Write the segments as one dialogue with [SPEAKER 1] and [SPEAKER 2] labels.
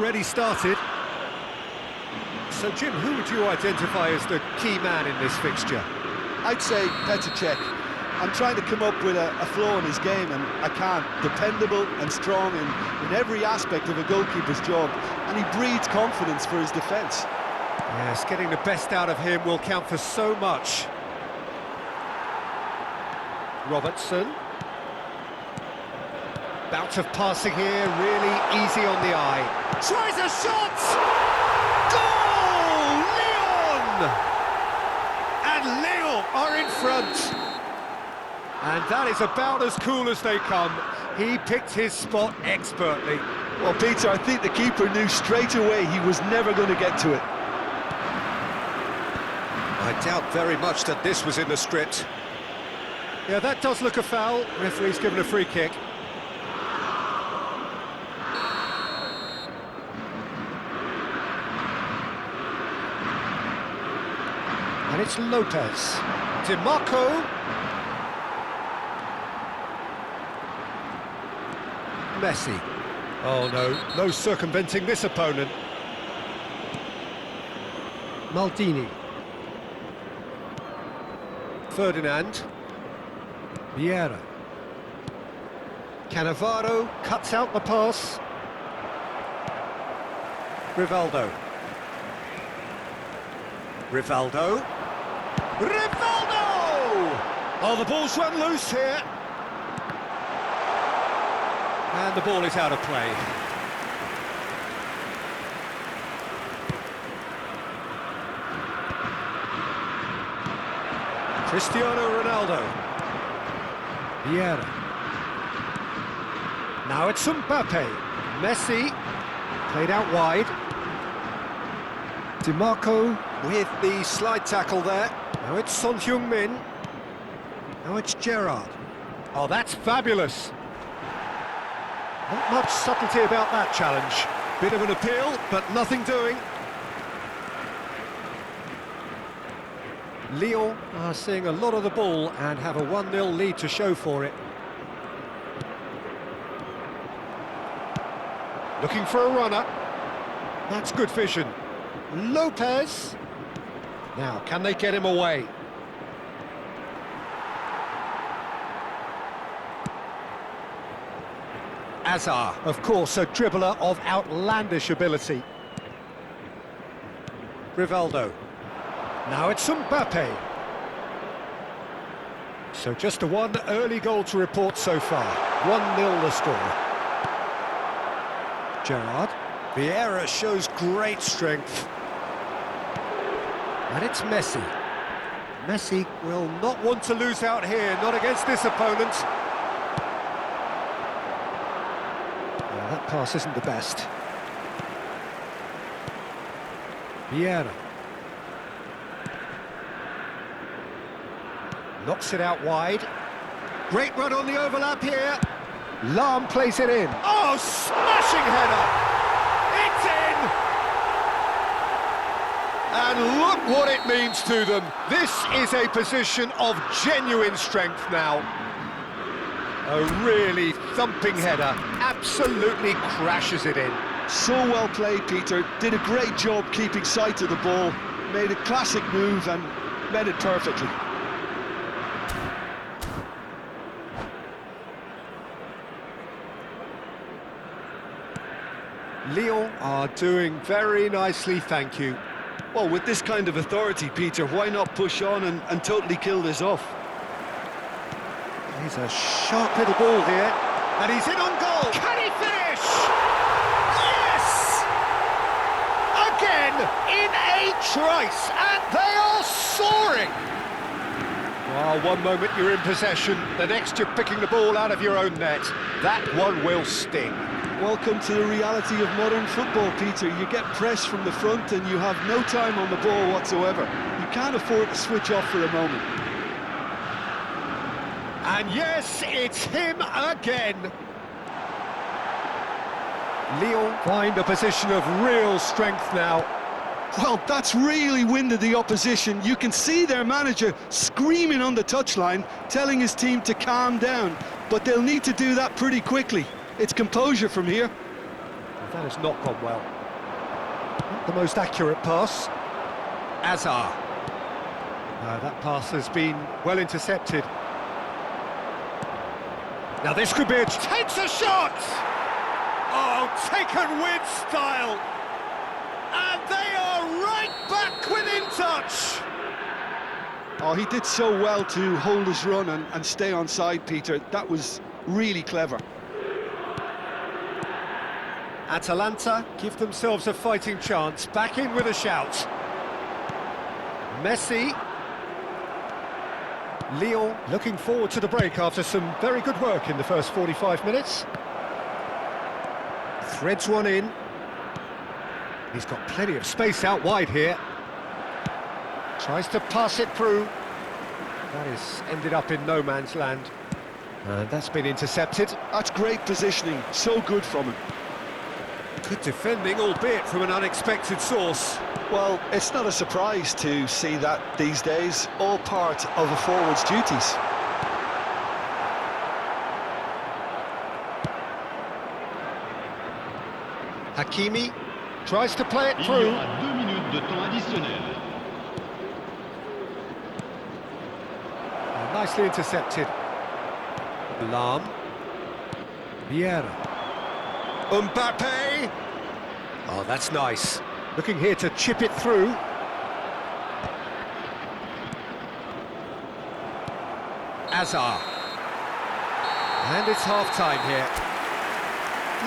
[SPEAKER 1] already started. So, Jim, who would you identify as the key man in this fixture?
[SPEAKER 2] I'd say Petr Cech. I'm trying to come up with a flaw in his game, and I can't. Dependable and strong in every aspect of a goalkeeper's job, and he breeds confidence for his defence.
[SPEAKER 1] Yes, getting the best out of him will count for so much. Robertson. Bout of passing here, really easy on the eye. Tries a shot! Goal! Lyon! And Lyon are in front. And that is about as cool as they come. He picked his spot expertly.
[SPEAKER 2] Well, Peter, I think the keeper knew straight away he was never going to get to it.
[SPEAKER 1] I doubt very much that this was in the script. Yeah, that does look a foul. Referee's given a free kick. And it's Lopez. DiMarco. Messi. Oh no, no circumventing this opponent. Maldini. Ferdinand. Vieira. Cannavaro cuts out the pass. Rivaldo. Rivaldo. Oh, the ball's run loose here. And the ball is out of play. Cristiano Ronaldo. Vieira. Now it's Mbappe. Messi. Played out wide. DiMarco with the slide tackle there. Now it's Son Heung-min. Now it's Gerrard. Oh, that's fabulous. Not much subtlety about that challenge. Bit of an appeal, but nothing doing. Lyon are seeing a lot of the ball and have a 1-0 lead to show for it. Looking for a runner. That's good vision. Lopez. Now, can they get him away? Azar, of course, a dribbler of outlandish ability. Rivaldo. Now it's Mbappe. So just a one early goal to report so far. 1-0 the score. Gerrard. Vieira shows great strength. And it's Messi. Messi will not want to lose out here, not against this opponent. That pass isn't the best. Vieira. Knocks it out wide. Great run on the overlap here. Lahm plays it in. Oh, smashing header! It's in! And look what it means to them. This is a position of genuine strength now. A really thumping header, absolutely crashes it in.
[SPEAKER 2] So well played, Peter. Did a great job keeping sight of the ball. Made a classic move and met it perfectly.
[SPEAKER 1] Lyon are doing very nicely, thank you.
[SPEAKER 2] Well, with this kind of authority, Peter, why not push on and totally kill this off?
[SPEAKER 1] He's a sharp little ball here, and he's in on goal. Can he finish? Yes! Again, in a trice, and they are soaring. Well, one moment you're in possession, the next you're picking the ball out of your own net. That one will sting.
[SPEAKER 2] Welcome to the reality of modern football, Peter. You get pressed from the front and you have no time on the ball whatsoever. You can't afford to switch off for a moment.
[SPEAKER 1] And yes, it's him again. Lyon find a position of real strength now.
[SPEAKER 2] Well, that's really winded the opposition. You can see their manager screaming on the touchline, telling his team to calm down. But they'll need to do that pretty quickly. It's composure from here.
[SPEAKER 1] That has not gone well. Not the most accurate pass. Azar. That pass has been well intercepted. Now this could be a... Takes a shot! Oh, taken with style! And they are right back within touch!
[SPEAKER 2] Oh, he did so well to hold his run and stay on side, Peter. That was really clever.
[SPEAKER 1] Atalanta give themselves a fighting chance, back in with a shout. Messi. Lyon looking forward to the break after some very good work in the first 45 minutes. Threads one in. He's got plenty of space out wide here. Tries to pass it through. That is ended up in no man's land. And that's been intercepted.
[SPEAKER 2] That's great positioning, so good from him.
[SPEAKER 1] Good defending, albeit from an unexpected source.
[SPEAKER 2] Well, it's not a surprise to see that these days, all part of a forward's duties.
[SPEAKER 1] Hakimi tries to play it through. Nicely intercepted. Lam. Vieira. Mbappe! Oh, that's nice. Looking here to chip it through. Azar. And it's half-time here.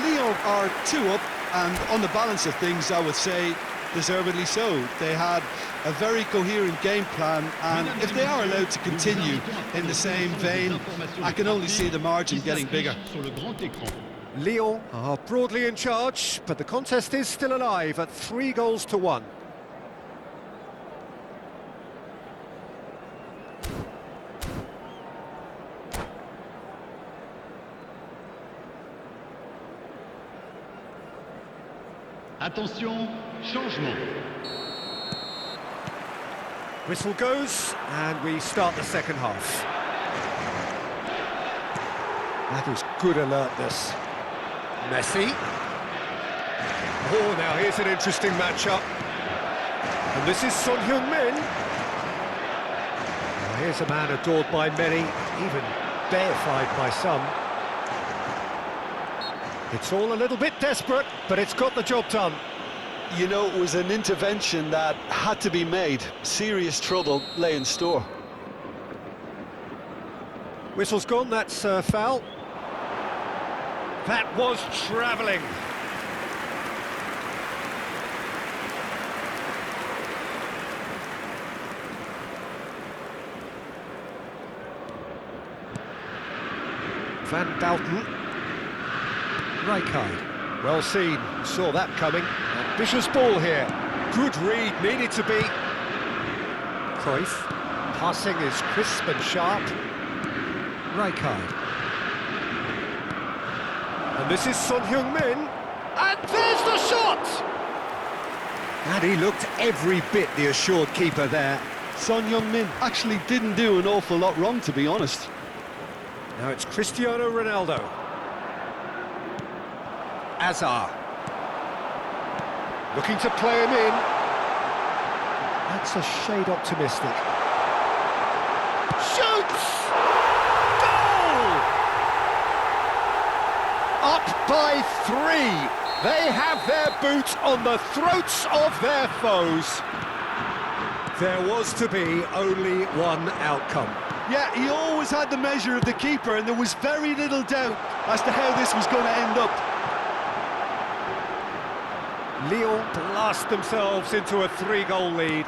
[SPEAKER 2] Lyon are 2 up, and on the balance of things, I would say, deservedly so. They had a very coherent game plan, and if they are allowed to continue in the same vein, I can only see the margin getting bigger.
[SPEAKER 1] Lyon are broadly in charge, but the contest is still alive at 3-1.
[SPEAKER 3] Attention, changement.
[SPEAKER 1] Whistle goes, and we start the second half. That is good alertness. Messi. Oh, now here's an interesting matchup. And this is Son Heung-min. Now here's a man adored by many, even deified by some. It's all a little bit desperate, but it's got the job done.
[SPEAKER 2] You know, it was an intervention that had to be made. Serious trouble lay in store.
[SPEAKER 1] Whistle's gone, that's a foul. That was travelling. Van Dalton. Rijkaard. Well seen, saw that coming. Ambitious ball here. Good read, needed to be. Cruyff. Passing is crisp and sharp. Rijkaard. And this is Son Heung-min. And there's the shot! And he looked every bit the assured keeper there.
[SPEAKER 2] Son Heung-min actually didn't do an awful lot wrong, to be honest.
[SPEAKER 1] Now it's Cristiano Ronaldo. Azar. Looking to play him in. That's a shade optimistic. Shoots! Goal! Up by 3. They have their boot on the throats of their foes. There was to be only one outcome.
[SPEAKER 2] Yeah, he always had the measure of the keeper, and there was very little doubt as to how this was going to end up.
[SPEAKER 1] Lyon blast themselves into a 3-goal lead.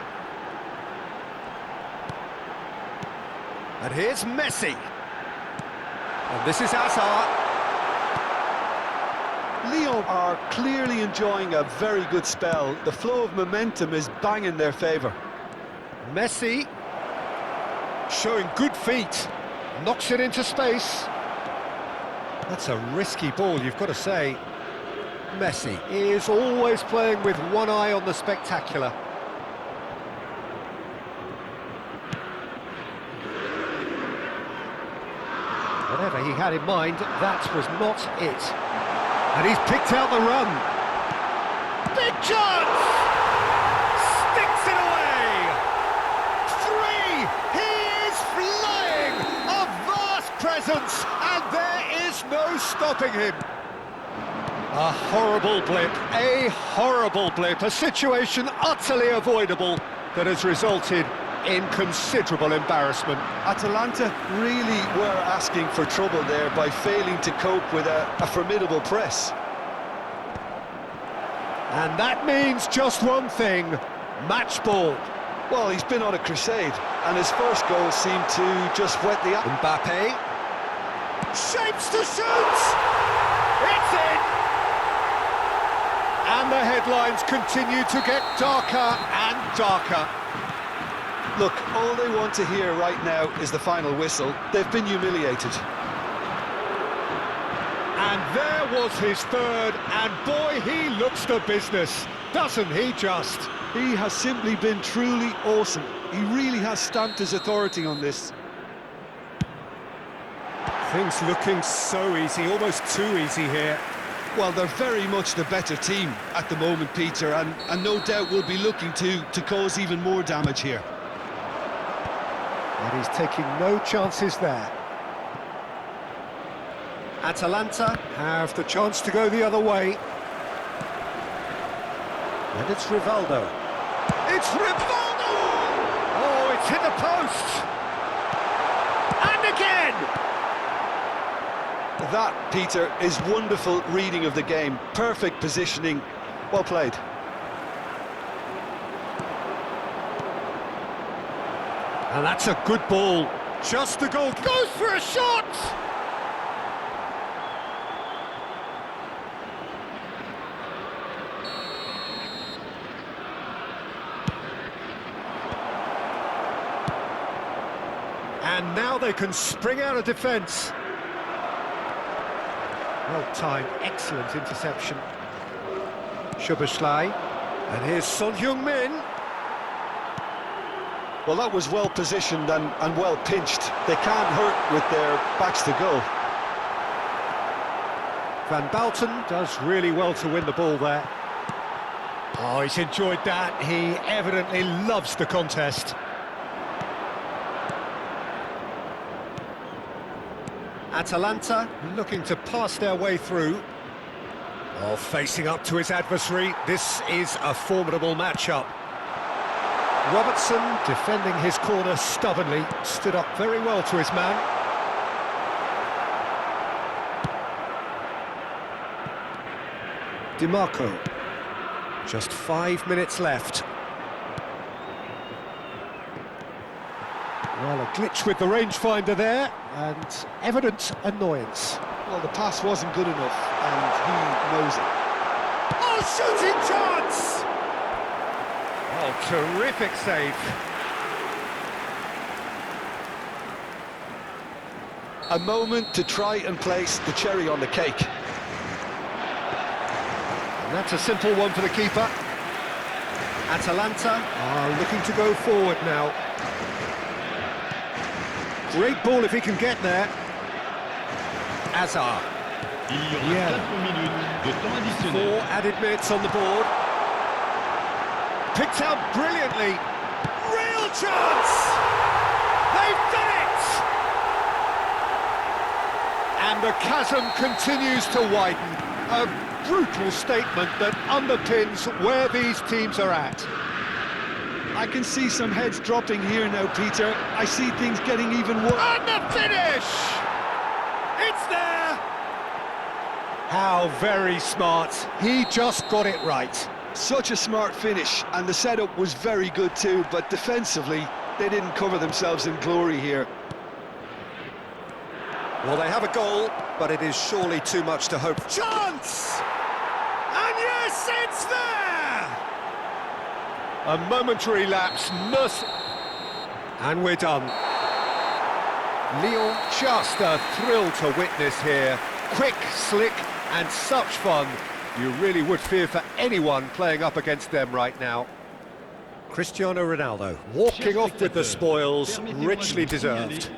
[SPEAKER 1] And here's Messi. And this is Azar.
[SPEAKER 2] Lyon are clearly enjoying a very good spell. The flow of momentum is bang in their favour.
[SPEAKER 1] Messi showing good feet, knocks it into space. That's a risky ball, you've got to say. Messi is always playing with one eye on the spectacular. Whatever he had in mind, that was not it. And he's picked out the run. chance! Sticks it away! 3! He is flying! A vast presence, and there is no stopping him. A horrible blip, a situation utterly avoidable that has resulted in considerable embarrassment.
[SPEAKER 2] Atalanta really were asking for trouble there by failing to cope with a formidable press.
[SPEAKER 1] And that means just one thing, match ball.
[SPEAKER 2] Well, he's been on a crusade, and his first goal seemed to just whet the...
[SPEAKER 1] Mbappe shapes to shoot! It's in! And the headlines continue to get darker and darker.
[SPEAKER 2] Look, all they want to hear right now is the final whistle. They've been humiliated.
[SPEAKER 1] And there was his third, and boy, he looks the business, doesn't he just?
[SPEAKER 2] He has simply been truly awesome. He really has stamped his authority on this.
[SPEAKER 1] Things looking so easy, almost too easy here.
[SPEAKER 2] Well, they're very much the better team at the moment, Peter, and no doubt will be looking to cause even more damage here.
[SPEAKER 1] And he's taking no chances there. Atalanta have the chance to go the other way. And it's Rivaldo. It's Rivaldo! Oh, it's hit the post! And again!
[SPEAKER 2] That, Peter, is wonderful reading of the game. Perfect positioning. Well played.
[SPEAKER 1] And that's a good ball. Just the goal. Goes for a shot! And now they can spring out of defence. Well timed, excellent interception. Szoboszlai, and here's Son Heung-min.
[SPEAKER 2] Well, that was well positioned and well pinched. They can't hurt with their backs to goal.
[SPEAKER 1] Van Balten does really well to win the ball there. Oh, he's enjoyed that. He evidently loves the contest. Atalanta looking to pass their way through. Oh, facing up to his adversary. This is a formidable matchup. Robertson, defending his corner stubbornly, stood up very well to his man. Di Marco. Just 5 minutes left. Well, a glitch with the rangefinder there, and evident annoyance.
[SPEAKER 2] Well, the pass wasn't good enough, and he knows it.
[SPEAKER 1] Oh, shooting chance! Oh, terrific save.
[SPEAKER 2] A moment to try and place the cherry on the cake.
[SPEAKER 1] And that's a simple one for the keeper. Atalanta are looking to go forward now. Great ball if he can get there. Hazard.
[SPEAKER 3] Il y aura 4 minutes de temps additionnel.
[SPEAKER 1] 4 added minutes on the board. Picked out brilliantly. Real chance! They've done it! And the chasm continues to widen. A brutal statement that underpins where these teams are at.
[SPEAKER 2] I can see some heads dropping here now, Peter. I see things getting even worse.
[SPEAKER 1] And the finish! It's there! How very smart. He just got it right.
[SPEAKER 2] Such a smart finish, and the setup was very good too, but defensively, they didn't cover themselves in glory here.
[SPEAKER 1] Well, they have a goal, but it is surely too much to hope. Chance! And yes, it's there! A momentary lapse, and we're done. Lyon, just a thrill to witness here. Quick, slick, and such fun. You really would fear for anyone playing up against them right now. Cristiano Ronaldo walking off with the spoils, richly deserved.